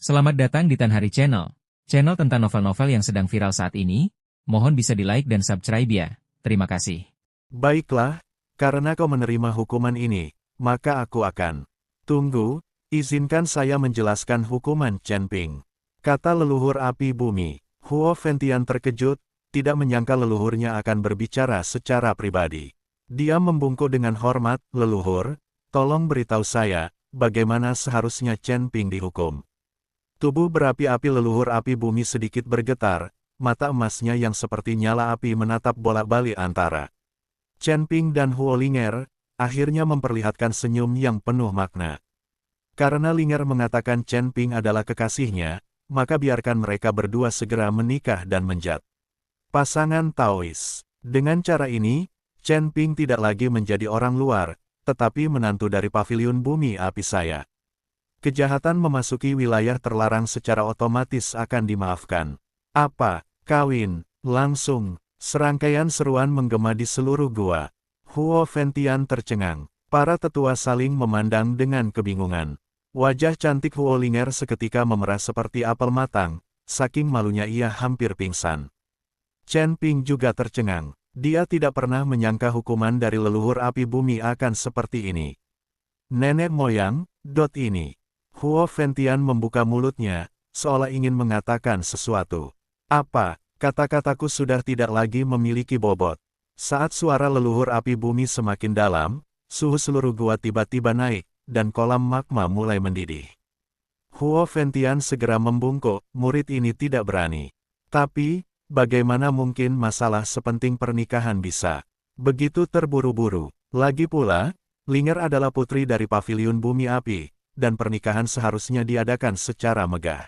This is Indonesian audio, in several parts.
Selamat datang di Tan Hari Channel. Channel tentang novel-novel yang sedang viral saat ini. Mohon bisa di-like dan subscribe ya. Terima kasih. Baiklah, karena kau menerima hukuman ini, maka aku akan. Tunggu, izinkan saya menjelaskan hukuman Chen Ping. Kata leluhur api bumi. Huo Fengtian terkejut, tidak menyangka leluhurnya akan berbicara secara pribadi. Dia membungkuk dengan hormat, leluhur, tolong beritahu saya, bagaimana seharusnya Chen Ping dihukum. Tubuh berapi-api leluhur api bumi sedikit bergetar, mata emasnya yang seperti nyala api menatap bolak-balik antara Chen Ping dan Huo Linger, akhirnya memperlihatkan senyum yang penuh makna. Karena Linger mengatakan Chen Ping adalah kekasihnya, maka biarkan mereka berdua segera menikah dan menjadi pasangan Taois. Dengan cara ini, Chen Ping tidak lagi menjadi orang luar, tetapi menantu dari paviliun bumi api saya. Kejahatan memasuki wilayah terlarang secara otomatis akan dimaafkan. Apa? Kawin? Langsung. Serangkaian seruan menggema di seluruh gua. Huo Fengtian tercengang. Para tetua saling memandang dengan kebingungan. Wajah cantik Huo Linger seketika memerah seperti apel matang, saking malunya ia hampir pingsan. Chen Ping juga tercengang. Dia tidak pernah menyangka hukuman dari leluhur api bumi akan seperti ini. Nenek moyang, ini. Huo Fengtian membuka mulutnya, seolah ingin mengatakan sesuatu. Apa? Kata-kataku sudah tidak lagi memiliki bobot. Saat suara leluhur api bumi semakin dalam, suhu seluruh gua tiba-tiba naik, dan kolam magma mulai mendidih. Huo Fengtian segera membungkuk, murid ini tidak berani. Tapi, bagaimana mungkin masalah sepenting pernikahan bisa begitu terburu-buru? Lagi pula, Linger adalah putri dari paviliun bumi api, dan pernikahan seharusnya diadakan secara megah.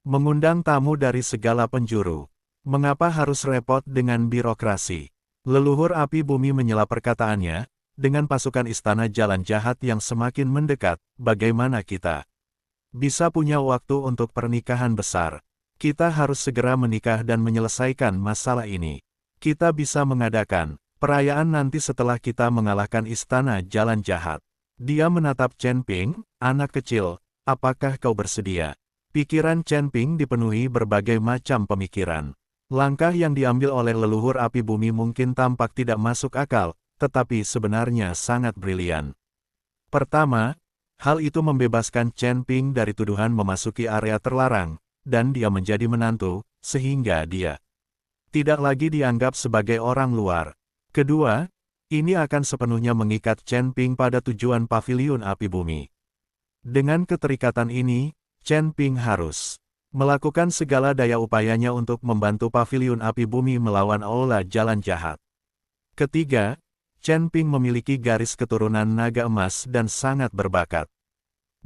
Mengundang tamu dari segala penjuru. Mengapa harus repot dengan birokrasi? Leluhur api bumi menyela perkataannya, dengan pasukan istana jalan jahat yang semakin mendekat, bagaimana kita bisa punya waktu untuk pernikahan besar? Kita harus segera menikah dan menyelesaikan masalah ini. Kita bisa mengadakan perayaan nanti setelah kita mengalahkan istana jalan jahat. Dia menatap Chen Ping, anak kecil, apakah kau bersedia? Pikiran Chen Ping dipenuhi berbagai macam pemikiran. Langkah yang diambil oleh leluhur api bumi mungkin tampak tidak masuk akal, tetapi sebenarnya sangat brilian. Pertama, hal itu membebaskan Chen Ping dari tuduhan memasuki area terlarang, dan dia menjadi menantu, sehingga dia tidak lagi dianggap sebagai orang luar. Kedua, ini akan sepenuhnya mengikat Chen Ping pada tujuan paviliun api bumi. Dengan keterikatan ini, Chen Ping harus melakukan segala daya upayanya untuk membantu paviliun api bumi melawan aula jalan jahat. Ketiga, Chen Ping memiliki garis keturunan naga emas dan sangat berbakat.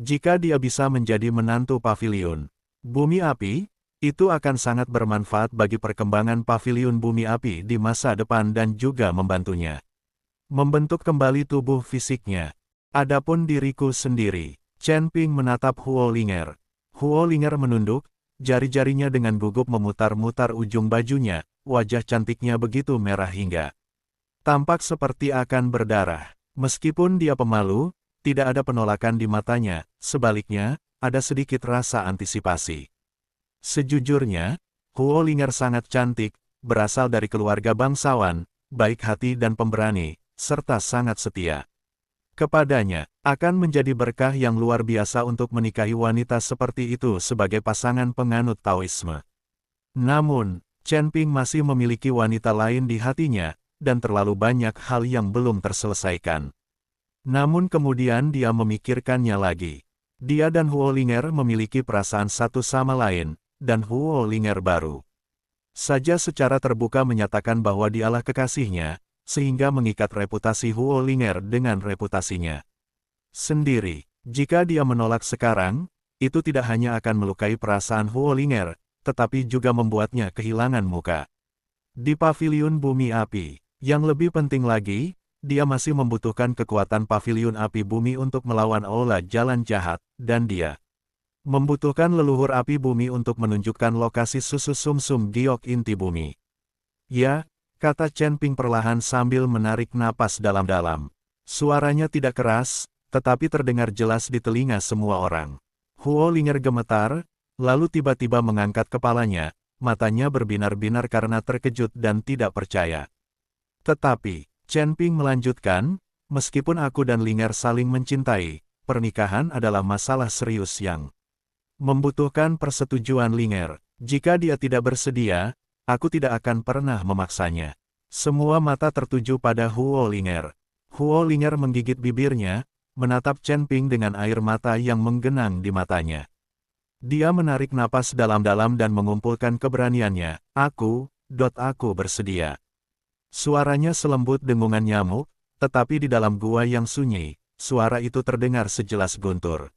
Jika dia bisa menjadi menantu paviliun bumi api, itu akan sangat bermanfaat bagi perkembangan paviliun bumi api di masa depan dan juga membantunya membentuk kembali tubuh fisiknya. Adapun diriku sendiri, Chen Ping menatap Huo Linger. Huo Linger menunduk, jari-jarinya dengan gugup memutar-mutar ujung bajunya, wajah cantiknya begitu merah hingga tampak seperti akan berdarah. Meskipun dia pemalu, tidak ada penolakan di matanya, sebaliknya, ada sedikit rasa antisipasi. Sejujurnya, Huo Linger sangat cantik, berasal dari keluarga bangsawan, baik hati dan pemberani, serta sangat setia. Kepadanya, akan menjadi berkah yang luar biasa untuk menikahi wanita seperti itu sebagai pasangan penganut Taoisme. Namun, Chen Ping masih memiliki wanita lain di hatinya, dan terlalu banyak hal yang belum terselesaikan. Namun kemudian dia memikirkannya lagi. Dia dan Huo Linger memiliki perasaan satu sama lain, dan Huo Linger baru saja secara terbuka menyatakan bahwa dialah kekasihnya, sehingga mengikat reputasi Huo Linger dengan reputasinya sendiri. Jika dia menolak sekarang, itu tidak hanya akan melukai perasaan Huo Linger, tetapi juga membuatnya kehilangan muka di paviliun bumi api. Yang lebih penting lagi, dia masih membutuhkan kekuatan paviliun api bumi untuk melawan aula jalan jahat, dan dia membutuhkan leluhur api bumi untuk menunjukkan lokasi susu sumsum giok inti bumi. Ya, kata Chen Ping perlahan sambil menarik napas dalam-dalam. Suaranya tidak keras, tetapi terdengar jelas di telinga semua orang. Huo Linger gemetar, lalu tiba-tiba mengangkat kepalanya, matanya berbinar-binar karena terkejut dan tidak percaya. Tetapi, Chen Ping melanjutkan, meskipun aku dan Linger saling mencintai, pernikahan adalah masalah serius yang membutuhkan persetujuan Linger. Jika dia tidak bersedia, aku tidak akan pernah memaksanya. Semua mata tertuju pada Huo Linger. Huo Linger menggigit bibirnya, menatap Chen Ping dengan air mata yang menggenang di matanya. Dia menarik napas dalam-dalam dan mengumpulkan keberaniannya. Aku bersedia. Suaranya selembut dengungan nyamuk, tetapi di dalam gua yang sunyi, suara itu terdengar sejelas guntur.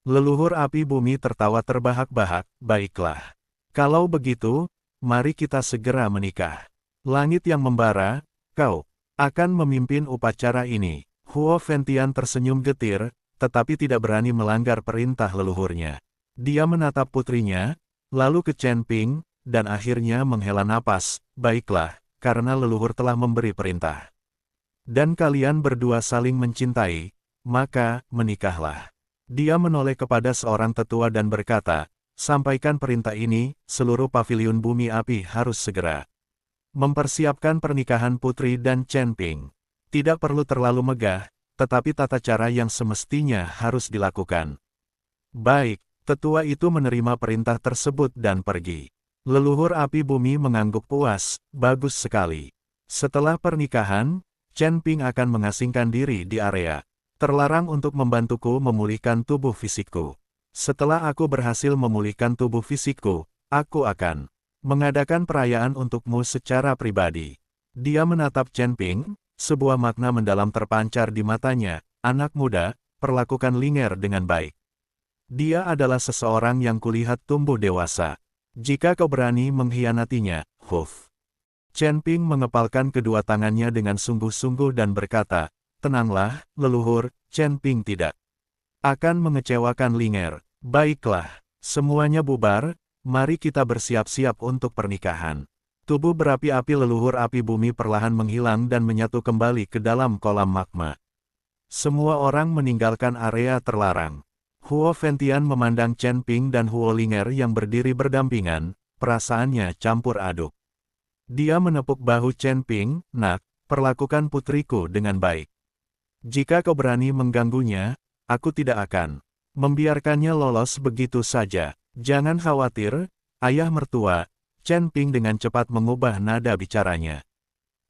Leluhur api bumi tertawa terbahak-bahak, baiklah. Kalau begitu, mari kita segera menikah. Langit yang membara, kau akan memimpin upacara ini. Huo Ventian tersenyum getir, tetapi tidak berani melanggar perintah leluhurnya. Dia menatap putrinya, lalu ke Chen Ping, dan akhirnya menghela napas, baiklah, karena leluhur telah memberi perintah. Dan kalian berdua saling mencintai, maka, menikahlah. Dia menoleh kepada seorang tetua dan berkata, sampaikan perintah ini, seluruh paviliun bumi api harus segera mempersiapkan pernikahan putri dan Chen Ping. Tidak perlu terlalu megah, tetapi tata cara yang semestinya harus dilakukan. Baik, tetua itu menerima perintah tersebut dan pergi. Leluhur api bumi mengangguk puas, bagus sekali. Setelah pernikahan, Chen Ping akan mengasingkan diri di area terlarang untuk membantuku memulihkan tubuh fisikku. Setelah aku berhasil memulihkan tubuh fisikku, aku akan mengadakan perayaan untukmu secara pribadi. Dia menatap Chen Ping, sebuah makna mendalam terpancar di matanya. Anak muda, perlakukan Linger dengan baik. Dia adalah seseorang yang kulihat tumbuh dewasa. Jika kau berani mengkhianatinya, Huf. Chen Ping mengepalkan kedua tangannya dengan sungguh-sungguh dan berkata, tenanglah, leluhur, Chen Ping tidak akan mengecewakan Linger. Baiklah, semuanya bubar, mari kita bersiap-siap untuk pernikahan. Tubuh berapi-api leluhur api bumi perlahan menghilang dan menyatu kembali ke dalam kolam magma. Semua orang meninggalkan area terlarang. Huo Ventian memandang Chen Ping dan Huo Linger yang berdiri berdampingan, perasaannya campur aduk. Dia menepuk bahu Chen Ping, nak, perlakukan putriku dengan baik. Jika kau berani mengganggunya, aku tidak akan membiarkannya lolos begitu saja. Jangan khawatir, ayah mertua. Chen Ping dengan cepat mengubah nada bicaranya.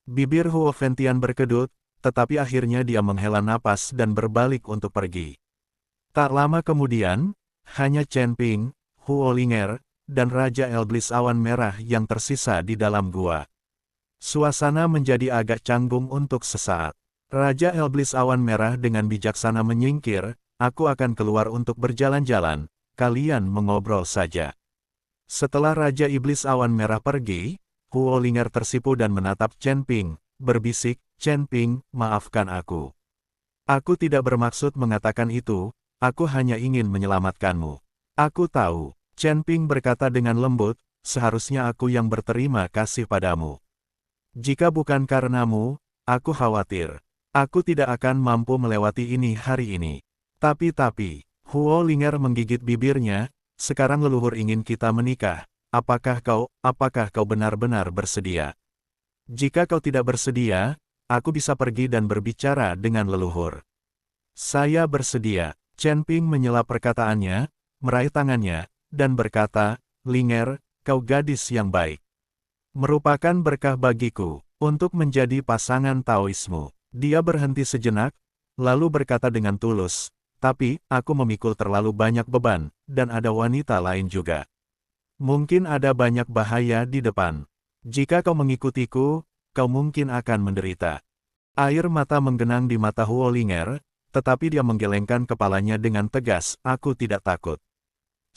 Bibir Huo Ventian berkedut, tetapi akhirnya dia menghela napas dan berbalik untuk pergi. Tak lama kemudian, hanya Chen Ping, Huo Linger, dan Raja Elblis Awan Merah yang tersisa di dalam gua. Suasana menjadi agak canggung untuk sesaat. Raja Elblis Awan Merah dengan bijaksana menyingkir, aku akan keluar untuk berjalan-jalan, kalian mengobrol saja. Setelah Raja Iblis Awan Merah pergi, Huo Linger tersipu dan menatap Chen Ping, berbisik, Chen Ping, maafkan aku. Aku tidak bermaksud mengatakan itu, aku hanya ingin menyelamatkanmu. Aku tahu, Chen Ping berkata dengan lembut, seharusnya aku yang berterima kasih padamu. Jika bukan karenamu, aku khawatir. Aku tidak akan mampu melewati ini hari ini. Tapi, Huo Linger menggigit bibirnya, sekarang leluhur ingin kita menikah. Apakah kau benar-benar bersedia? Jika kau tidak bersedia, aku bisa pergi dan berbicara dengan leluhur. Saya bersedia. Chen Ping menyela perkataannya, meraih tangannya, dan berkata, Linger, kau gadis yang baik. Merupakan berkah bagiku, untuk menjadi pasangan Taoismu. Dia berhenti sejenak, lalu berkata dengan tulus, tapi, aku memikul terlalu banyak beban, dan ada wanita lain juga. Mungkin ada banyak bahaya di depan. Jika kau mengikutiku, kau mungkin akan menderita. Air mata menggenang di mata Huo Linger, tetapi dia menggelengkan kepalanya dengan tegas, aku tidak takut.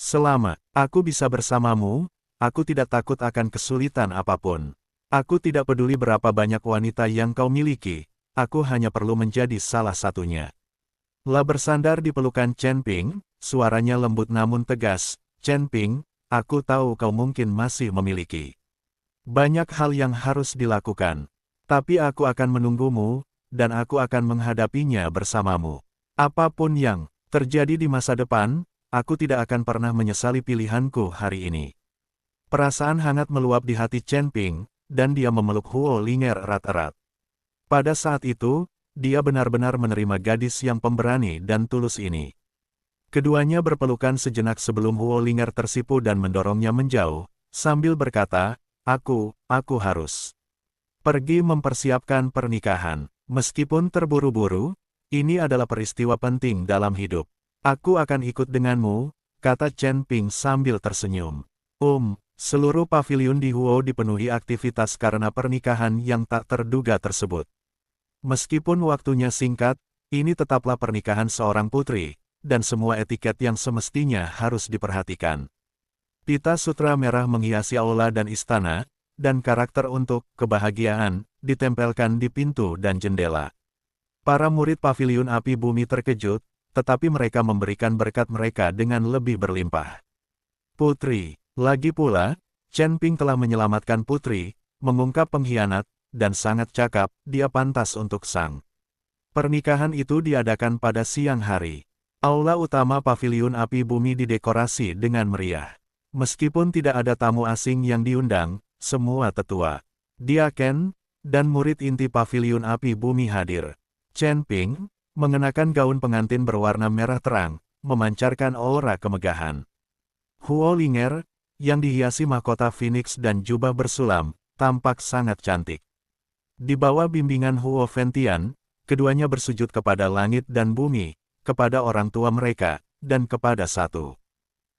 Selama aku bisa bersamamu, aku tidak takut akan kesulitan apapun. Aku tidak peduli berapa banyak wanita yang kau miliki, aku hanya perlu menjadi salah satunya. La bersandar di pelukan Chen Ping, suaranya lembut namun tegas, Chen Ping, aku tahu kau mungkin masih memiliki banyak hal yang harus dilakukan. Tapi aku akan menunggumu, dan aku akan menghadapinya bersamamu. Apapun yang terjadi di masa depan, aku tidak akan pernah menyesali pilihanku hari ini. Perasaan hangat meluap di hati Chen Ping, dan dia memeluk Huo Linger erat-erat. Pada saat itu, dia benar-benar menerima gadis yang pemberani dan tulus ini. Keduanya berpelukan sejenak sebelum Huo Linger tersipu dan mendorongnya menjauh, sambil berkata, aku harus pergi mempersiapkan pernikahan. Meskipun terburu-buru, ini adalah peristiwa penting dalam hidup. Aku akan ikut denganmu, kata Chen Ping sambil tersenyum. Seluruh paviliun di Huo dipenuhi aktivitas karena pernikahan yang tak terduga tersebut. Meskipun waktunya singkat, ini tetaplah pernikahan seorang putri, dan semua etiket yang semestinya harus diperhatikan. Pita sutra merah menghiasi aula dan istana, dan karakter untuk kebahagiaan ditempelkan di pintu dan jendela. Para murid paviliun api bumi terkejut, tetapi mereka memberikan berkat mereka dengan lebih berlimpah. Putri. Lagi pula, Chen Ping telah menyelamatkan putri, mengungkap pengkhianat, dan sangat cakap, dia pantas untuk sang. Pernikahan itu diadakan pada siang hari. Aula utama paviliun api bumi didekorasi dengan meriah. Meskipun tidak ada tamu asing yang diundang, semua tetua, diaken, dan murid inti paviliun api bumi hadir. Chen Ping mengenakan gaun pengantin berwarna merah terang, memancarkan aura kemegahan. Huo Linger, yang dihiasi mahkota Phoenix dan jubah bersulam, tampak sangat cantik. Di bawah bimbingan Huo Ventian, keduanya bersujud kepada langit dan bumi, kepada orang tua mereka, dan kepada satu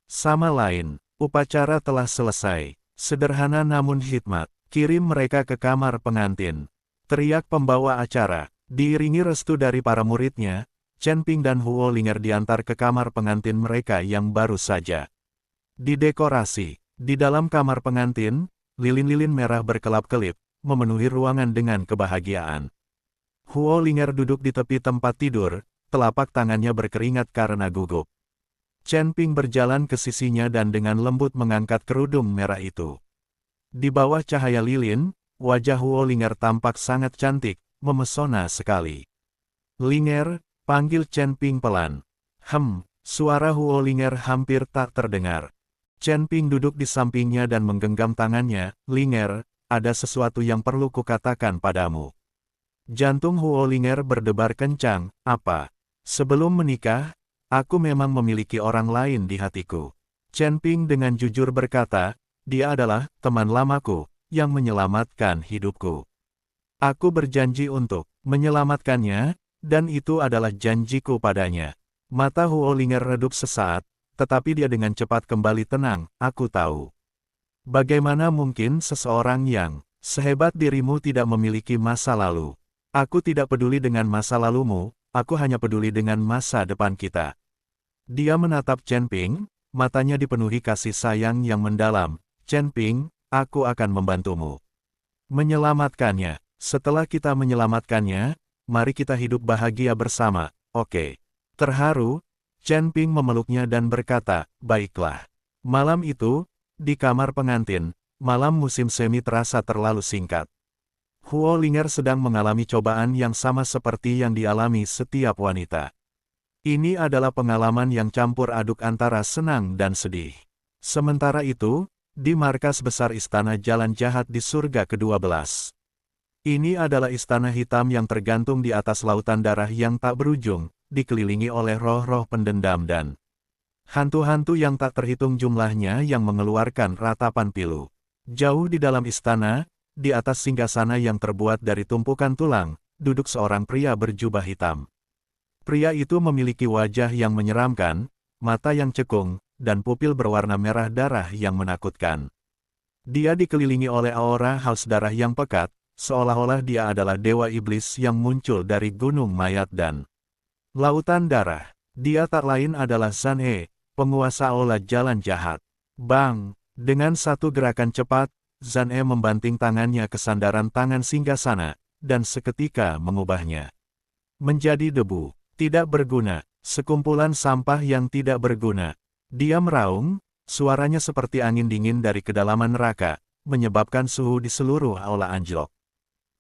sama lain. Upacara telah selesai. Sederhana namun hikmat. Kirim mereka ke kamar pengantin. Teriak pembawa acara. Diiringi restu dari para muridnya, Chen Ping dan Huo Linger diantar ke kamar pengantin mereka yang baru saja didekorasi. Di dalam kamar pengantin, lilin-lilin merah berkelap-kelip, memenuhi ruangan dengan kebahagiaan. Huo Linger duduk di tepi tempat tidur, telapak tangannya berkeringat karena gugup. Chen Ping berjalan ke sisinya dan dengan lembut mengangkat kerudung merah itu. Di bawah cahaya lilin, wajah Huo Linger tampak sangat cantik, memesona sekali. Linger, panggil Chen Ping pelan. Suara Huo Linger hampir tak terdengar. Chen Ping duduk di sampingnya dan menggenggam tangannya. Linger, ada sesuatu yang perlu kukatakan padamu. Jantung Huo Linger berdebar kencang. Apa? Sebelum menikah, aku memang memiliki orang lain di hatiku. Chen Ping dengan jujur berkata, dia adalah teman lamaku, yang menyelamatkan hidupku. Aku berjanji untuk menyelamatkannya, dan itu adalah janjiku padanya. Mata Huo Linger redup sesaat, tetapi dia dengan cepat kembali tenang. Aku tahu. Bagaimana mungkin seseorang yang sehebat dirimu tidak memiliki masa lalu? Aku tidak peduli dengan masa lalumu, aku hanya peduli dengan masa depan kita. Dia menatap Chen Ping, matanya dipenuhi kasih sayang yang mendalam. Chen Ping, aku akan membantumu menyelamatkannya. Setelah kita menyelamatkannya, mari kita hidup bahagia bersama, oke? Terharu, Chen Ping memeluknya dan berkata, baiklah. Malam itu, di kamar pengantin, malam musim semi terasa terlalu singkat. Huo Linger sedang mengalami cobaan yang sama seperti yang dialami setiap wanita. Ini adalah pengalaman yang campur aduk antara senang dan sedih. Sementara itu, di markas besar istana Jalan Jahat di surga ke-12. Ini adalah istana hitam yang tergantung di atas lautan darah yang tak berujung, dikelilingi oleh roh-roh pendendam dan hantu-hantu yang tak terhitung jumlahnya yang mengeluarkan ratapan pilu. Jauh di dalam istana, di atas singgasana yang terbuat dari tumpukan tulang, duduk seorang pria berjubah hitam. Pria itu memiliki wajah yang menyeramkan, mata yang cekung, dan pupil berwarna merah darah yang menakutkan. Dia dikelilingi oleh aura haus darah yang pekat, seolah-olah dia adalah dewa iblis yang muncul dari gunung mayat dan lautan darah. Dia tak lain adalah Zhan He, penguasa aula Jalan Jahat. Bang! Dengan satu gerakan cepat, Zhan He membanting tangannya ke sandaran tangan singgasana, dan seketika mengubahnya menjadi debu. Tidak berguna, sekumpulan sampah yang tidak berguna. Dia meraung, suaranya seperti angin dingin dari kedalaman neraka, menyebabkan suhu di seluruh aula anjlok.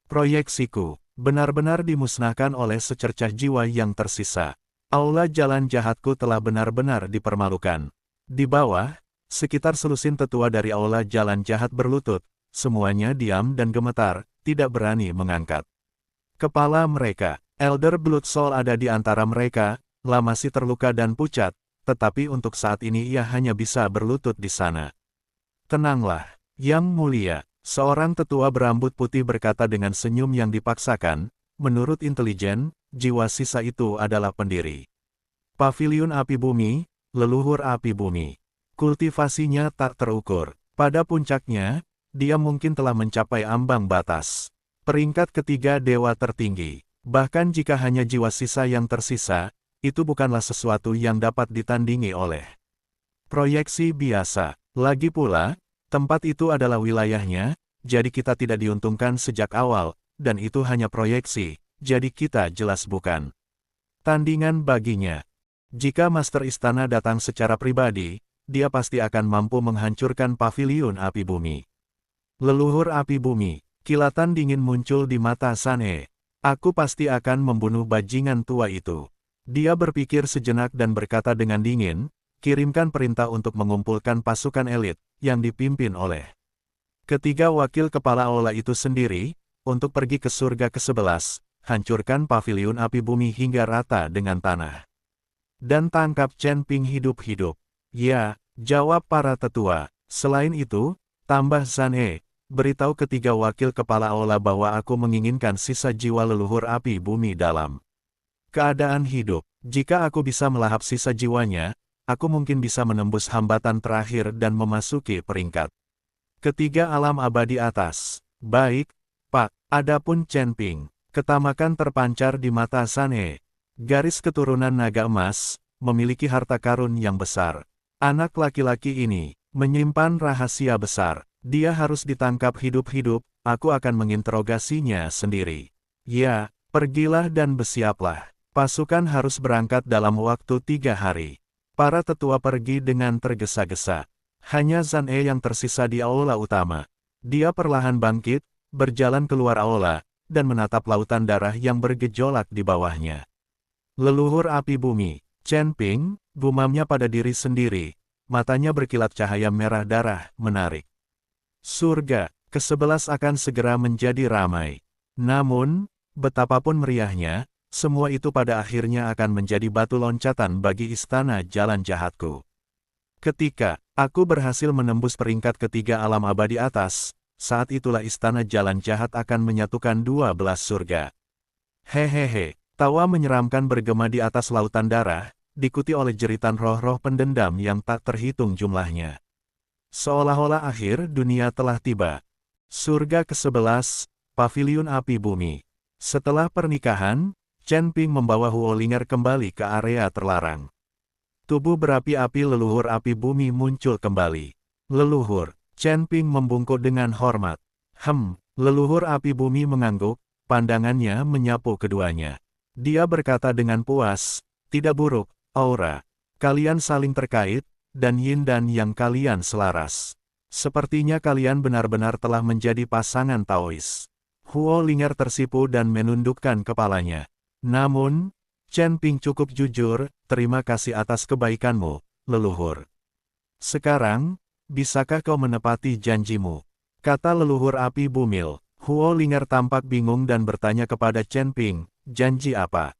Proyeksiku benar-benar dimusnahkan oleh secercah jiwa yang tersisa. Aula jalan jahatku telah benar-benar dipermalukan. Di bawah, sekitar selusin tetua dari aula jalan jahat berlutut, semuanya diam dan gemetar, tidak berani mengangkat kepala mereka. Elder Blood Soul ada di antara mereka, masih terluka dan pucat, tetapi untuk saat ini ia hanya bisa berlutut di sana. Tenanglah, Yang Mulia, seorang tetua berambut putih berkata dengan senyum yang dipaksakan, menurut intelijen, jiwa sisa itu adalah pendiri Paviliun Api Bumi, leluhur Api Bumi. Kultivasinya tak terukur. Pada puncaknya, dia mungkin telah mencapai ambang batas. Peringkat ketiga dewa tertinggi. Bahkan jika hanya jiwa sisa yang tersisa, itu bukanlah sesuatu yang dapat ditandingi oleh proyeksi biasa. Lagi pula, tempat itu adalah wilayahnya, jadi kita tidak diuntungkan sejak awal, dan itu hanya proyeksi, jadi kita jelas bukan tandingan baginya. Jika Master Istana datang secara pribadi, dia pasti akan mampu menghancurkan Paviliun Api Bumi. Leluhur Api Bumi, kilatan dingin muncul di mata Sanhe. Aku pasti akan membunuh bajingan tua itu. Dia berpikir sejenak dan berkata dengan dingin, kirimkan perintah untuk mengumpulkan pasukan elit, yang dipimpin oleh ketiga wakil kepala aula itu sendiri, untuk pergi ke surga ke-11, hancurkan Paviliun Api Bumi hingga rata dengan tanah. Dan tangkap Chen Ping hidup-hidup. Ya, jawab para tetua. Selain itu, tambah Sanhe, beritahu ketiga wakil kepala aula bahwa aku menginginkan sisa jiwa leluhur Api Bumi dalam keadaan hidup. Jika aku bisa melahap sisa jiwanya, aku mungkin bisa menembus hambatan terakhir dan memasuki peringkat ketiga alam abadi atas. Baik, Pak. Adapun Chen Ping, ketamakan terpancar di mata Sanhe. Garis keturunan naga emas, memiliki harta karun yang besar. Anak laki-laki ini, menyimpan rahasia besar. Dia harus ditangkap hidup-hidup, aku akan menginterogasinya sendiri. Ya, pergilah dan bersiaplah. Pasukan harus berangkat dalam waktu 3 hari. Para tetua pergi dengan tergesa-gesa. Hanya Sanhe yang tersisa di aula utama. Dia perlahan bangkit, berjalan keluar aula, dan menatap lautan darah yang bergejolak di bawahnya. Leluhur Api Bumi, Chen Ping, gumamnya pada diri sendiri. Matanya berkilat cahaya merah darah, menarik. Surga ke-11 akan segera menjadi ramai. Namun, betapapun meriahnya, semua itu pada akhirnya akan menjadi batu loncatan bagi istana jalan jahatku. Ketika aku berhasil menembus peringkat ketiga alam abadi atas, saat itulah istana jalan jahat akan menyatukan 12 surga. Hehehe, tawa menyeramkan bergema di atas lautan darah, diikuti oleh jeritan roh-roh pendendam yang tak terhitung jumlahnya. Seolah-olah akhir dunia telah tiba. Surga ke-11, Paviliun Api Bumi. Setelah pernikahan, Chen Ping membawa Huo Linger kembali ke area terlarang. Tubuh berapi-api leluhur Api Bumi muncul kembali. Leluhur, Chen Ping membungkuk dengan hormat. Leluhur Api Bumi mengangguk, pandangannya menyapu keduanya. Dia berkata dengan puas, tidak buruk, Aura. Kalian saling terkait, dan yin dan yang kalian selaras. Sepertinya kalian benar-benar telah menjadi pasangan Taois. Huo Linger tersipu dan menundukkan kepalanya. Namun, Chen Ping cukup jujur, terima kasih atas kebaikanmu, leluhur. Sekarang, bisakah kau menepati janjimu? Kata leluhur Api Bumil. Huo Linger tampak bingung dan bertanya kepada Chen Ping, janji apa?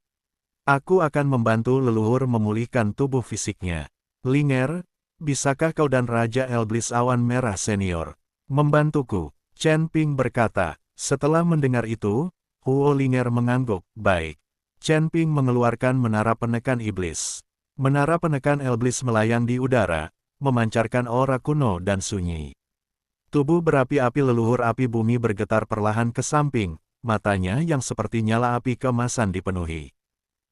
Aku akan membantu leluhur memulihkan tubuh fisiknya. Linger, bisakah kau dan Raja Elblis Awan Merah Senior membantuku? Chen Ping berkata. Setelah mendengar itu, Huo Linger mengangguk, baik. Chen Ping mengeluarkan menara penekan iblis. Menara penekan Elblis melayang di udara, memancarkan aura kuno dan sunyi. Tubuh berapi-api leluhur Api Bumi bergetar perlahan ke samping, matanya yang seperti nyala api keemasan dipenuhi.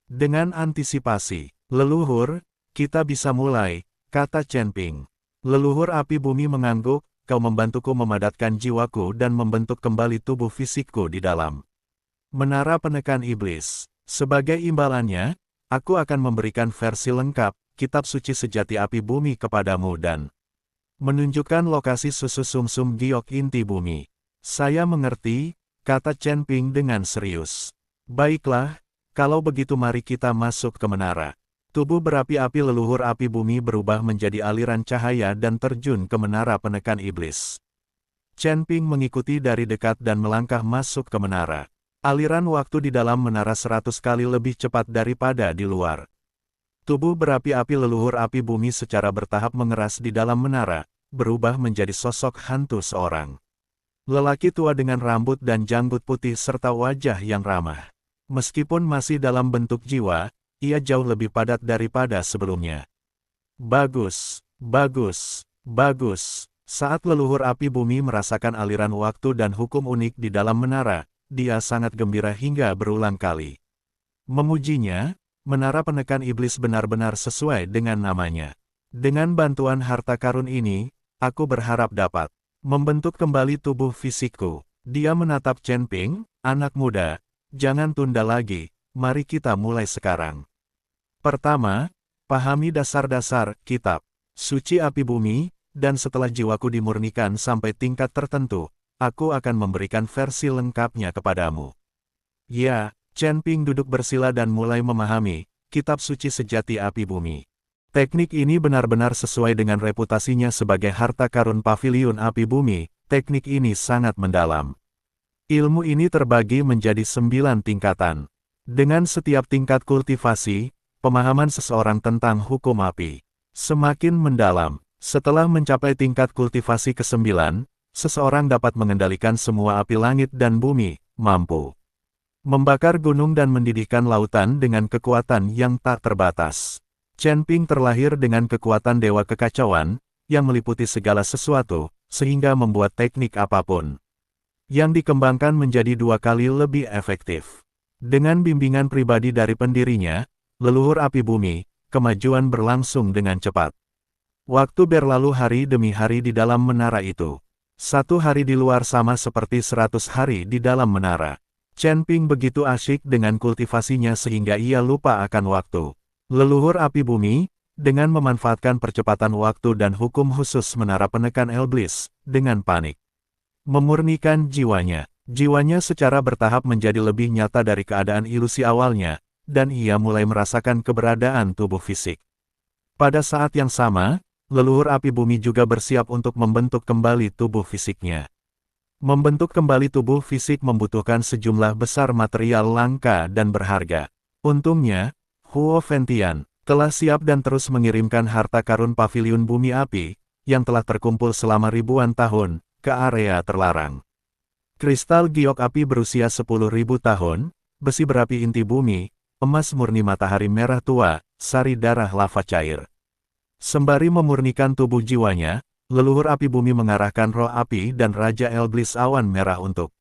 Dengan antisipasi, leluhur, kita bisa mulai, kata Chen Ping. Leluhur Api Bumi mengangguk, kau membantuku memadatkan jiwaku dan membentuk kembali tubuh fisikku di dalam menara penekan iblis. Sebagai imbalannya, aku akan memberikan versi lengkap, kitab suci sejati Api Bumi kepadamu dan menunjukkan lokasi susu sumsum giok inti bumi. Saya mengerti, kata Chen Ping dengan serius. Baiklah, Kalau begitu mari kita masuk ke menara. Tubuh berapi-api leluhur api bumi berubah menjadi aliran cahaya dan terjun ke menara penekan iblis. Chen Ping mengikuti dari dekat dan melangkah masuk ke menara. Aliran waktu di dalam menara 100 kali lebih cepat daripada di luar. Tubuh berapi-api leluhur api bumi secara bertahap mengeras di dalam menara, berubah menjadi sosok hantu seorang. Lelaki tua dengan rambut dan janggut putih serta wajah yang ramah. Meskipun masih dalam bentuk jiwa, ia jauh lebih padat daripada sebelumnya. Bagus, bagus, bagus. Saat leluhur api bumi merasakan aliran waktu dan hukum unik di dalam menara, dia sangat gembira hingga berulang kali. Memujinya, menara penekan iblis benar-benar sesuai dengan namanya. Dengan bantuan harta karun ini, aku berharap dapat membentuk kembali tubuh fisikku. Dia menatap Chen Ping, anak muda, jangan tunda lagi, mari kita mulai sekarang. Pertama, pahami dasar-dasar kitab suci api bumi, dan setelah jiwaku dimurnikan sampai tingkat tertentu, aku akan memberikan versi lengkapnya kepadamu. Ya, Chen Ping duduk bersila dan mulai memahami kitab suci sejati api bumi. Teknik ini benar-benar sesuai dengan reputasinya sebagai harta karun paviliun api bumi. Teknik ini sangat mendalam. Ilmu ini terbagi menjadi 9 tingkatan. Dengan setiap tingkat kultivasi, pemahaman seseorang tentang hukum api semakin mendalam. Setelah mencapai tingkat kultivasi ke-9, seseorang dapat mengendalikan semua api langit dan bumi, mampu membakar gunung dan mendidihkan lautan dengan kekuatan yang tak terbatas. Chen Ping terlahir dengan kekuatan dewa kekacauan, yang meliputi segala sesuatu, sehingga membuat teknik apapun yang dikembangkan menjadi 2 kali lebih efektif. Dengan bimbingan pribadi dari pendirinya, leluhur api bumi, kemajuan berlangsung dengan cepat. Waktu berlalu hari demi hari di dalam menara itu. 1 hari di luar sama seperti 100 hari di dalam menara. Chen Ping begitu asyik dengan kultivasinya sehingga ia lupa akan waktu. Leluhur api bumi, dengan memanfaatkan percepatan waktu dan hukum khusus menara penekan iblis, dengan panik memurnikan jiwanya. Jiwanya secara bertahap menjadi lebih nyata dari keadaan ilusi awalnya, dan ia mulai merasakan keberadaan tubuh fisik. Pada saat yang sama, leluhur api bumi juga bersiap untuk membentuk kembali tubuh fisiknya. Membentuk kembali tubuh fisik membutuhkan sejumlah besar material langka dan berharga. Untungnya, Huo Fengtian telah siap dan terus mengirimkan harta karun paviliun bumi api, yang telah terkumpul selama ribuan tahun, ke area terlarang. Kristal giok api berusia 10.000 tahun, besi berapi inti bumi, emas murni matahari merah tua, sari darah lava cair. Sembari memurnikan tubuh jiwanya, leluhur api bumi mengarahkan roh api dan Raja Iblis awan merah untuk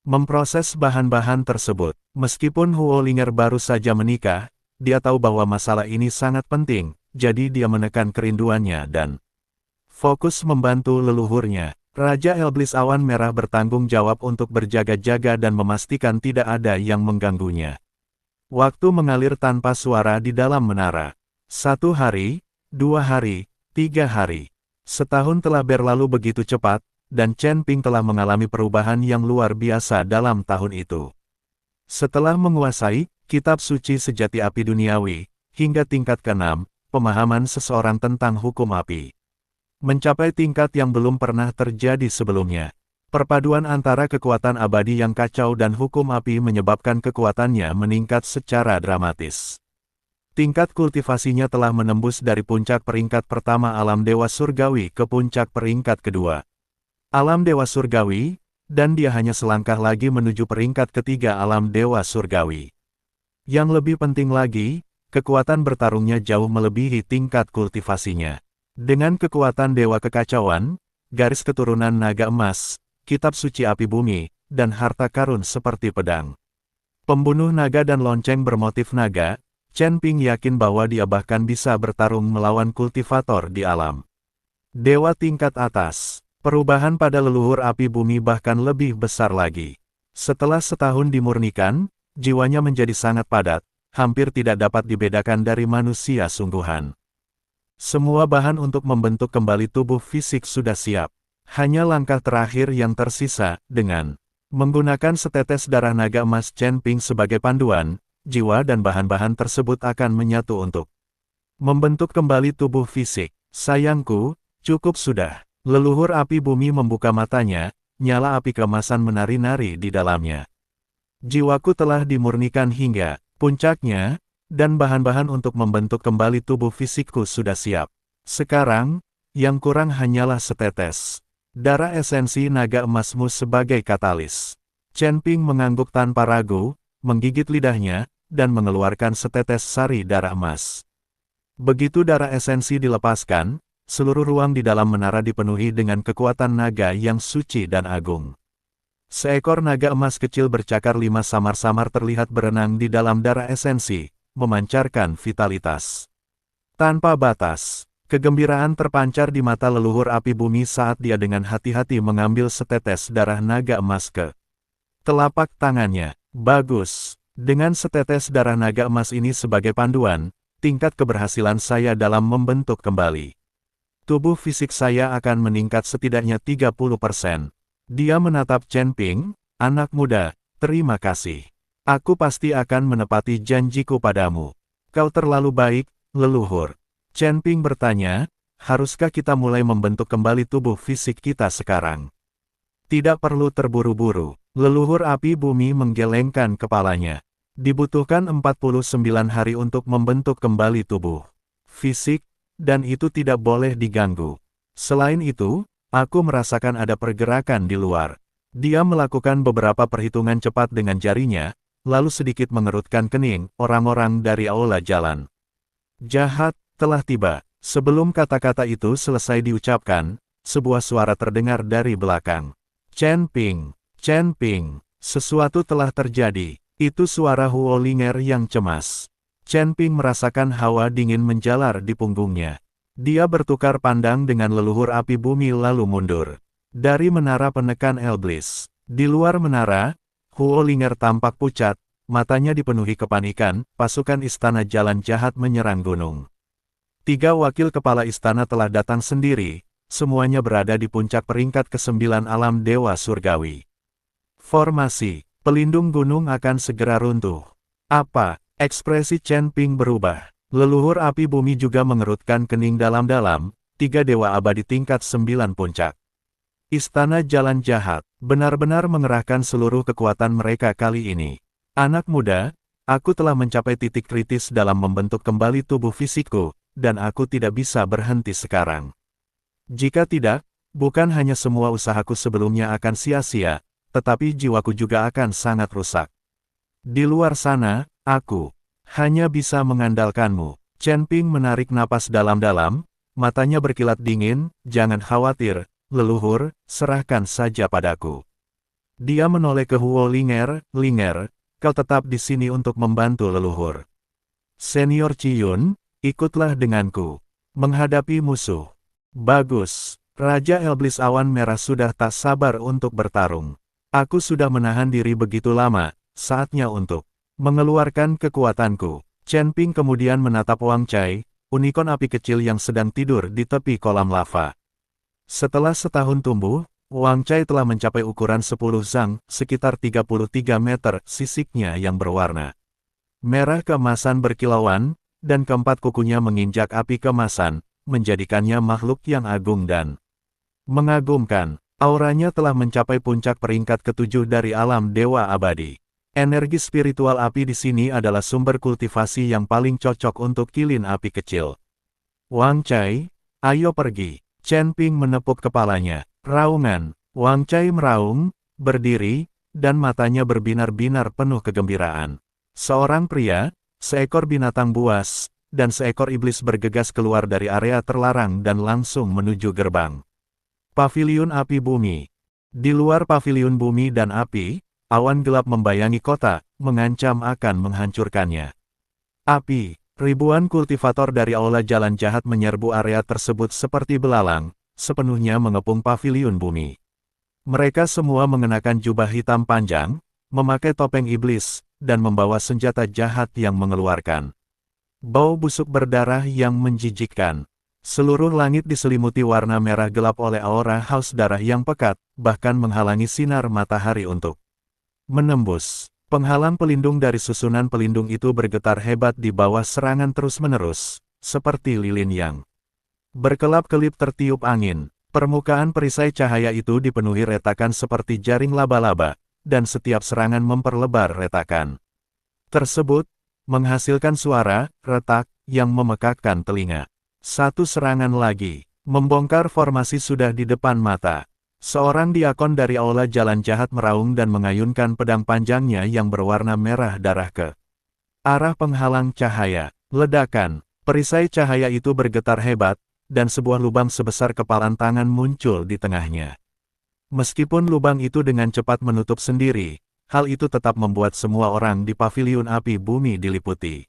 memproses bahan-bahan tersebut. Meskipun Huo Linger baru saja menikah, dia tahu bahwa masalah ini sangat penting, jadi dia menekan kerinduannya dan fokus membantu leluhurnya. Raja Iblis awan merah bertanggung jawab untuk berjaga-jaga dan memastikan tidak ada yang mengganggunya. Waktu mengalir tanpa suara di dalam menara. 1 hari, 2 hari, 3 hari. Setahun telah berlalu begitu cepat, dan Chen Ping telah mengalami perubahan yang luar biasa dalam tahun itu. Setelah menguasai kitab suci sejati api duniawi, hingga tingkat ke-6, pemahaman seseorang tentang hukum api mencapai tingkat yang belum pernah terjadi sebelumnya. Perpaduan antara kekuatan abadi yang kacau dan hukum api menyebabkan kekuatannya meningkat secara dramatis. Tingkat kultivasinya telah menembus dari puncak peringkat pertama alam dewa surgawi ke puncak peringkat kedua alam dewa surgawi, dan dia hanya selangkah lagi menuju peringkat ketiga alam dewa surgawi. Yang lebih penting lagi, kekuatan bertarungnya jauh melebihi tingkat kultivasinya. Dengan kekuatan dewa kekacauan, garis keturunan naga emas, kitab suci api bumi, dan harta karun seperti pedang pembunuh naga dan lonceng bermotif naga, Chen Ping yakin bahwa dia bahkan bisa bertarung melawan kultivator di alam dewa tingkat atas. Perubahan pada leluhur api bumi bahkan lebih besar lagi. Setelah setahun dimurnikan, jiwanya menjadi sangat padat, hampir tidak dapat dibedakan dari manusia sungguhan. Semua bahan untuk membentuk kembali tubuh fisik sudah siap. Hanya langkah terakhir yang tersisa, dengan menggunakan setetes darah naga emas Chen Ping sebagai panduan, jiwa dan bahan-bahan tersebut akan menyatu untuk membentuk kembali tubuh fisik. Sayangku, cukup sudah. Leluhur api bumi membuka matanya, nyala api kemasan menari-nari di dalamnya. Jiwaku telah dimurnikan hingga puncaknya, dan bahan-bahan untuk membentuk kembali tubuh fisikku sudah siap. Sekarang, yang kurang hanyalah setetes darah esensi naga emasmu sebagai katalis. Chen Ping mengangguk tanpa ragu, menggigit lidahnya, dan mengeluarkan setetes sari darah emas. Begitu darah esensi dilepaskan, seluruh ruang di dalam menara dipenuhi dengan kekuatan naga yang suci dan agung. Seekor naga emas kecil bercakar 5 samar-samar terlihat berenang di dalam darah esensi, memancarkan vitalitas tanpa batas. Kegembiraan terpancar di mata leluhur api bumi saat dia dengan hati-hati mengambil setetes darah naga emas ke telapak tangannya. Bagus. Dengan setetes darah naga emas ini sebagai panduan, tingkat keberhasilan saya dalam membentuk kembali tubuh fisik saya akan meningkat setidaknya 30%. Dia menatap Chen Ping, anak muda, terima kasih. Aku pasti akan menepati janjiku padamu. Kau terlalu baik, leluhur. Chen Ping bertanya, haruskah kita mulai membentuk kembali tubuh fisik kita sekarang? Tidak perlu terburu-buru. Leluhur api bumi menggelengkan kepalanya. Dibutuhkan 49 hari untuk membentuk kembali tubuh fisik, dan itu tidak boleh diganggu. Selain itu, aku merasakan ada pergerakan di luar. Dia melakukan beberapa perhitungan cepat dengan jarinya, lalu sedikit mengerutkan kening. Orang-orang dari aula jalan jahat telah tiba. Sebelum kata-kata itu selesai diucapkan, sebuah suara terdengar dari belakang. Chen Ping, Chen Ping, sesuatu telah terjadi. Itu suara Huo Linger yang cemas. Chen Ping merasakan hawa dingin menjalar di punggungnya. Dia bertukar pandang dengan leluhur api bumi lalu mundur dari menara penekan Elblis. Di luar menara, Huo Linger tampak pucat, matanya dipenuhi kepanikan. Pasukan istana jalan jahat menyerang gunung. 3 wakil kepala istana telah datang sendiri, semuanya berada di puncak peringkat ke-9 alam Dewa Surgawi. Formasi, pelindung gunung akan segera runtuh. Apa? Ekspresi Chen Ping berubah. Leluhur api bumi juga mengerutkan kening dalam-dalam. 3 dewa abadi tingkat 9 puncak Istana Jalan Jahat benar-benar mengerahkan seluruh kekuatan mereka kali ini. Anak muda, aku telah mencapai titik kritis dalam membentuk kembali tubuh fisikku, dan aku tidak bisa berhenti sekarang. Jika tidak, bukan hanya semua usahaku sebelumnya akan sia-sia, tetapi jiwaku juga akan sangat rusak. Di luar sana, aku hanya bisa mengandalkanmu. Chen Ping menarik napas dalam-dalam, matanya berkilat dingin. Jangan khawatir, leluhur, serahkan saja padaku. Dia menoleh ke Huo Linger. Linger, kau tetap di sini untuk membantu leluhur. Senior Ciyun, ikutlah denganku menghadapi musuh. Bagus. Raja Elblis Awan Merah sudah tak sabar untuk bertarung. Aku sudah menahan diri begitu lama, saatnya untuk mengeluarkan kekuatanku. Chen Ping kemudian menatap Wang Cai, unicorn api kecil yang sedang tidur di tepi kolam lava. Setelah setahun tumbuh, Wang Cai telah mencapai ukuran 10 zang, sekitar 33 meter. Sisiknya yang berwarna merah keemasan berkilauan, dan keempat kukunya menginjak api keemasan, menjadikannya makhluk yang agung dan mengagumkan. Auranya telah mencapai puncak peringkat ke-7 dari alam dewa abadi. Energi spiritual api di sini adalah sumber kultivasi yang paling cocok untuk kilin api kecil. Wang Cai, ayo pergi. Chen Ping menepuk kepalanya. Raungan. Wang Cai meraung, berdiri, dan matanya berbinar-binar penuh kegembiraan. Seorang pria, seekor binatang buas, dan seekor iblis bergegas keluar dari area terlarang dan langsung menuju gerbang Paviliun Api Bumi. Di luar Paviliun Bumi dan Api, awan gelap membayangi kota, mengancam akan menghancurkannya. Api, ribuan kultivator dari aula jalan jahat menyerbu area tersebut seperti belalang, sepenuhnya mengepung Paviliun Bumi. Mereka semua mengenakan jubah hitam panjang, memakai topeng iblis, dan membawa senjata jahat yang mengeluarkan bau busuk berdarah yang menjijikkan. Seluruh langit diselimuti warna merah gelap oleh aura haus darah yang pekat, bahkan menghalangi sinar matahari untuk menembus. Penghalang pelindung dari susunan pelindung itu bergetar hebat di bawah serangan terus-menerus, seperti lilin yang berkelap-kelip tertiup angin. Permukaan perisai cahaya itu dipenuhi retakan seperti jaring laba-laba, dan setiap serangan memperlebar retakan tersebut, menghasilkan suara retak yang memekakkan telinga. Satu serangan lagi, membongkar formasi sudah di depan mata. Seorang diakon dari aula jalan jahat meraung dan mengayunkan pedang panjangnya yang berwarna merah darah ke arah penghalang cahaya. Ledakan, perisai cahaya itu bergetar hebat, dan sebuah lubang sebesar kepalan tangan muncul di tengahnya. Meskipun lubang itu dengan cepat menutup sendiri, hal itu tetap membuat semua orang di paviliun api bumi diliputi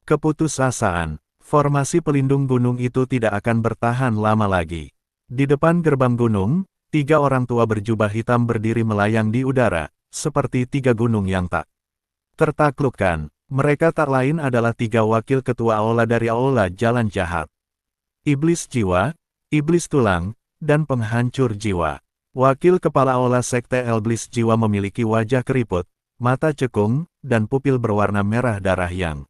keputusasaan. Formasi pelindung gunung itu tidak akan bertahan lama lagi. Di depan gerbang gunung, 3 orang tua berjubah hitam berdiri melayang di udara, seperti 3 gunung yang tak tertaklukkan. Mereka tak lain adalah 3 wakil ketua aula dari aula jalan jahat. Iblis jiwa, iblis tulang, dan penghancur jiwa. Wakil kepala aula sekte iblis jiwa memiliki wajah keriput, mata cekung, dan pupil berwarna merah darah yang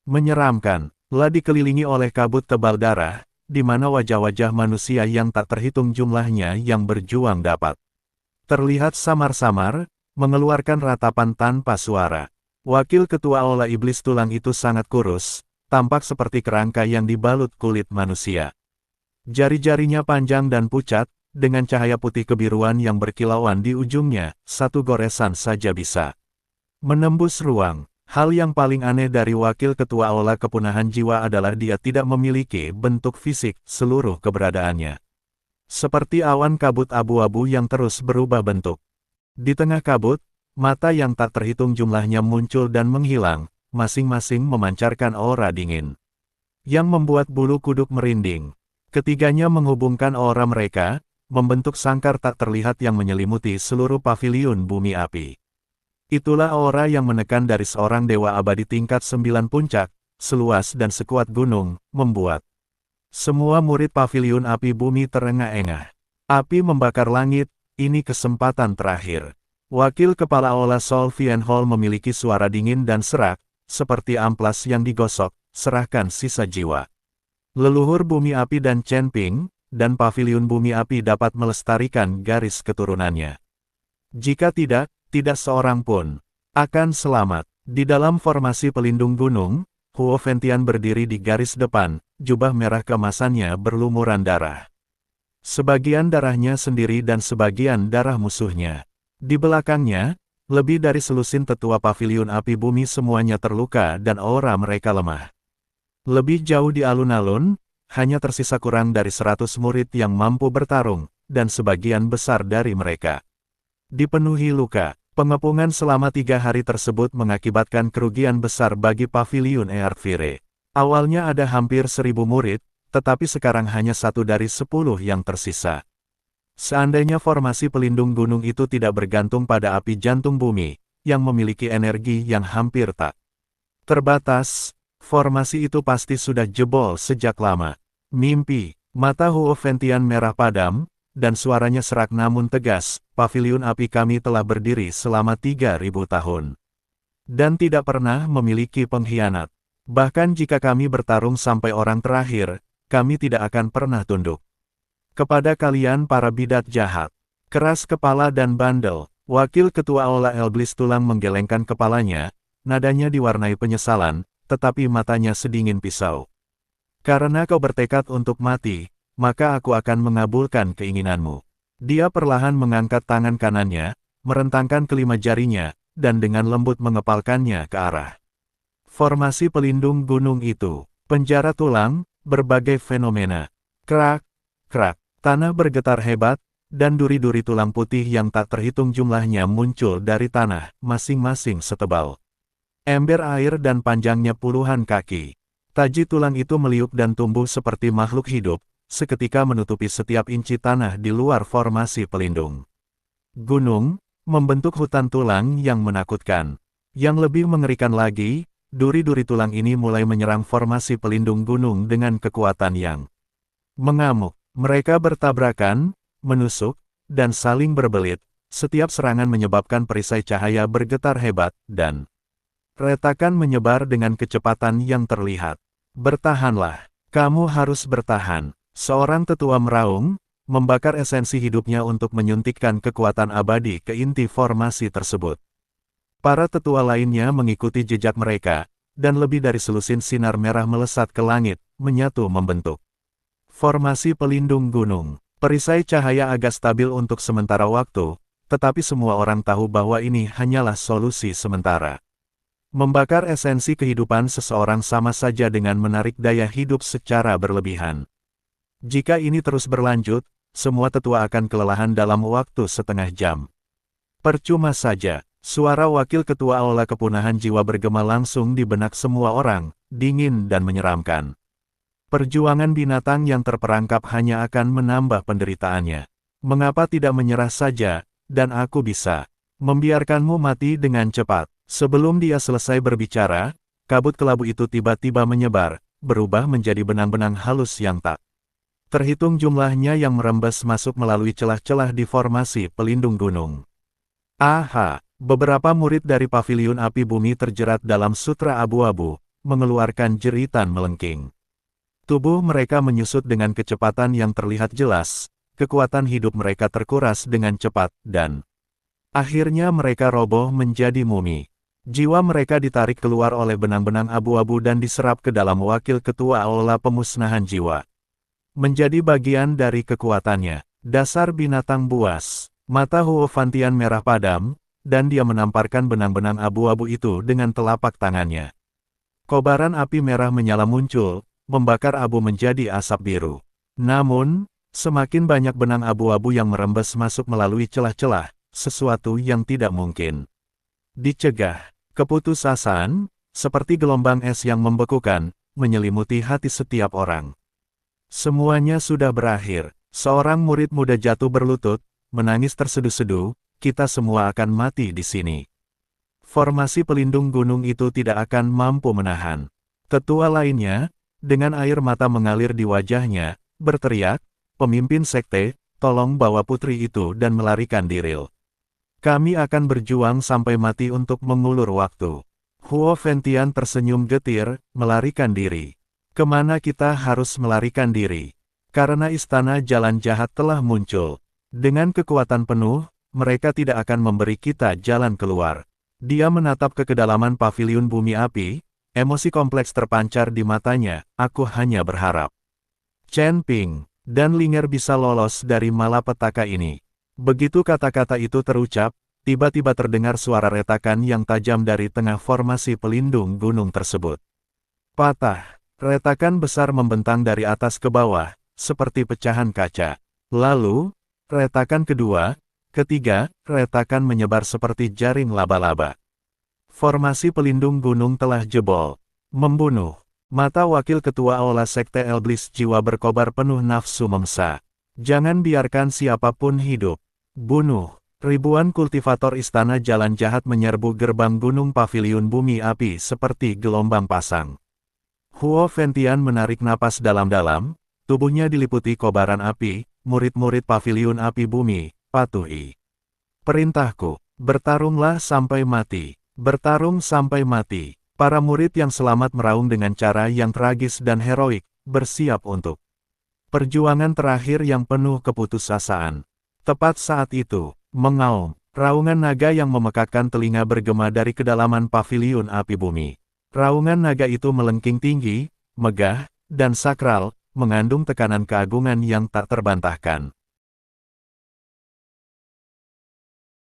menyeramkan. Lah dikelilingi oleh kabut tebal darah, di mana wajah-wajah manusia yang tak terhitung jumlahnya yang berjuang dapat terlihat samar-samar, mengeluarkan ratapan tanpa suara. Wakil ketua aula iblis tulang itu sangat kurus, tampak seperti kerangka yang dibalut kulit manusia. Jari-jarinya panjang dan pucat, dengan cahaya putih kebiruan yang berkilauan di ujungnya, satu goresan saja bisa menembus ruang. Hal yang paling aneh dari wakil ketua aula kepunahan jiwa adalah dia tidak memiliki bentuk fisik seluruh keberadaannya. Seperti awan kabut abu-abu yang terus berubah bentuk. Di tengah kabut, mata yang tak terhitung jumlahnya muncul dan menghilang, masing-masing memancarkan aura dingin yang membuat bulu kuduk merinding. Ketiganya menghubungkan aura mereka, membentuk sangkar tak terlihat yang menyelimuti seluruh paviliun bumi api. Itulah aura yang menekan dari seorang dewa abadi tingkat 9 puncak, seluas dan sekuat gunung, membuat semua murid paviliun api bumi terengah-engah. Api membakar langit, ini kesempatan terakhir. Wakil kepala aula Solvian Hall memiliki suara dingin dan serak, seperti amplas yang digosok, serahkan sisa jiwa. Leluhur bumi api dan Chen Ping, dan paviliun bumi api dapat melestarikan garis keturunannya. Jika tidak seorang pun akan selamat. Di dalam formasi pelindung gunung, Huo Ventian berdiri di garis depan, jubah merah keemasannya berlumuran darah. Sebagian darahnya sendiri dan sebagian darah musuhnya. Di belakangnya, lebih dari selusin tetua paviliun api bumi semuanya terluka dan aura mereka lemah. Lebih jauh di alun-alun, hanya tersisa kurang dari 100 murid yang mampu bertarung, dan sebagian besar dari mereka dipenuhi luka. Pengepungan selama 3 hari tersebut mengakibatkan kerugian besar bagi paviliun Earthfire. Awalnya ada hampir 1000 murid, tetapi sekarang hanya 1 dari 10 yang tersisa. Seandainya formasi pelindung gunung itu tidak bergantung pada api jantung bumi, yang memiliki energi yang hampir tak terbatas, formasi itu pasti sudah jebol sejak lama. Mimpi, mata Huo Ventian merah padam, dan suaranya serak namun tegas, paviliun api kami telah berdiri selama 3000 tahun. Dan tidak pernah memiliki pengkhianat. Bahkan jika kami bertarung sampai orang terakhir, kami tidak akan pernah tunduk kepada kalian para bidat jahat. Keras kepala dan bandel, wakil ketua aula iblis tulang menggelengkan kepalanya, nadanya diwarnai penyesalan, tetapi matanya sedingin pisau. Karena kau bertekad untuk mati, maka aku akan mengabulkan keinginanmu. Dia perlahan mengangkat tangan kanannya, merentangkan kelima jarinya, dan dengan lembut mengepalkannya ke arah formasi pelindung gunung itu. Penjara tulang, berbagai fenomena. Krak, krak, tanah bergetar hebat, dan duri-duri tulang putih yang tak terhitung jumlahnya muncul dari tanah, masing-masing setebal ember air dan panjangnya puluhan kaki. Taji tulang itu meliuk dan tumbuh seperti makhluk hidup, seketika menutupi setiap inci tanah di luar formasi pelindung gunung, membentuk hutan tulang yang menakutkan. Yang lebih mengerikan lagi, duri-duri tulang ini mulai menyerang formasi pelindung gunung dengan kekuatan yang mengamuk. Mereka bertabrakan, menusuk, dan saling berbelit, Setiap serangan menyebabkan perisai cahaya bergetar hebat, dan retakan menyebar dengan kecepatan yang terlihat. Bertahanlah. Kamu harus bertahan. Seorang tetua meraung, membakar esensi hidupnya untuk menyuntikkan kekuatan abadi ke inti formasi tersebut. Para tetua lainnya mengikuti jejak mereka, dan lebih dari selusin sinar merah melesat ke langit, menyatu membentuk formasi pelindung gunung. Perisai cahaya agak stabil untuk sementara waktu, tetapi semua orang tahu bahwa ini hanyalah solusi sementara. Membakar esensi kehidupan seseorang sama saja dengan menarik daya hidup secara berlebihan. Jika ini terus berlanjut, semua tetua akan kelelahan dalam waktu setengah jam. Percuma saja, suara wakil ketua aula kepunahan jiwa bergema langsung di benak semua orang, dingin dan menyeramkan. Perjuangan binatang yang terperangkap hanya akan menambah penderitaannya. Mengapa tidak menyerah saja, dan aku bisa membiarkanmu mati dengan cepat. Sebelum dia selesai berbicara, kabut kelabu itu tiba-tiba menyebar, berubah menjadi benang-benang halus yang tak terhitung jumlahnya yang merembes masuk melalui celah-celah di formasi pelindung gunung. Aha, beberapa murid dari paviliun api bumi terjerat dalam sutra abu-abu, mengeluarkan jeritan melengking. Tubuh mereka menyusut dengan kecepatan yang terlihat jelas, kekuatan hidup mereka terkuras dengan cepat, dan akhirnya mereka roboh menjadi mumi. Jiwa mereka ditarik keluar oleh benang-benang abu-abu dan diserap ke dalam wakil ketua aula pemusnahan jiwa. Menjadi bagian dari kekuatannya. Dasar binatang buas. Mata Huo Fantian merah padam, dan dia menamparkan benang-benang abu-abu itu dengan telapak tangannya. Kobaran api merah menyala muncul, membakar abu menjadi asap biru. Namun, semakin banyak benang abu-abu yang merembes masuk melalui celah-celah, sesuatu yang tidak mungkin dicegah. Keputusasaan, seperti gelombang es yang membekukan, menyelimuti hati setiap orang. Semuanya sudah berakhir. Seorang murid muda jatuh berlutut, menangis terseduh-seduh, kita semua akan mati di sini. Formasi pelindung gunung itu tidak akan mampu menahan. Tetua lainnya, dengan air mata mengalir di wajahnya, berteriak, pemimpin sekte, tolong bawa putri itu dan melarikan diri. Kami akan berjuang sampai mati untuk mengulur waktu. Huo Fantian tersenyum getir, melarikan diri. Kemana kita harus melarikan diri? Karena istana jalan jahat telah muncul. Dengan kekuatan penuh, mereka tidak akan memberi kita jalan keluar. Dia menatap ke kedalaman paviliun bumi api, emosi kompleks terpancar di matanya, aku hanya berharap Chen Ping dan Linger bisa lolos dari malapetaka ini. Begitu kata-kata itu terucap, tiba-tiba terdengar suara retakan yang tajam dari tengah formasi pelindung gunung tersebut. Patah. Retakan besar membentang dari atas ke bawah, seperti pecahan kaca. Lalu, retakan kedua, ketiga, retakan menyebar seperti jaring laba-laba. Formasi pelindung gunung telah jebol. Membunuh. Mata wakil ketua aula sekte Elblis jiwa berkobar penuh nafsu memsa. Jangan biarkan siapapun hidup. Bunuh. Ribuan kultivator istana jalan jahat menyerbu gerbang gunung paviliun bumi api seperti gelombang pasang. Huo Fantian menarik napas dalam-dalam, tubuhnya diliputi kobaran api, murid-murid paviliun api bumi, patuhi perintahku, bertarunglah sampai mati, bertarung sampai mati. Para murid yang selamat meraung dengan cara yang tragis dan heroik, bersiap untuk perjuangan terakhir yang penuh keputusasaan. Tepat saat itu, mengaum, raungan naga yang memekakkan telinga bergema dari kedalaman paviliun api bumi. Raungan naga itu melengking tinggi, megah, dan sakral, mengandung tekanan keagungan yang tak terbantahkan.